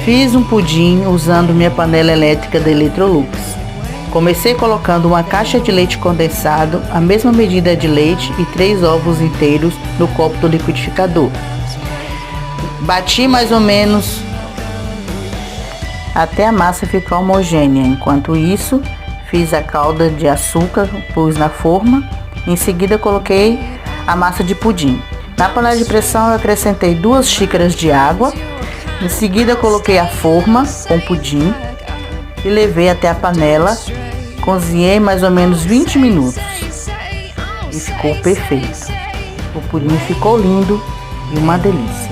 Fiz um pudim usando minha panela elétrica da Electrolux. Comecei colocando uma caixa de leite condensado, a mesma medida de leite e 3 ovos inteiros no copo do liquidificador. Bati mais ou menos até a massa ficar homogênea. Enquanto isso, fiz a calda de açúcar, pus na forma. Em seguida, coloquei a massa de pudim. Na panela de pressão, eu acrescentei 2 xícaras de água. Em seguida, coloquei a forma com pudim e levei até a panela. Cozinhei mais ou menos 20 minutos e ficou perfeito. O pudim ficou lindo e uma delícia.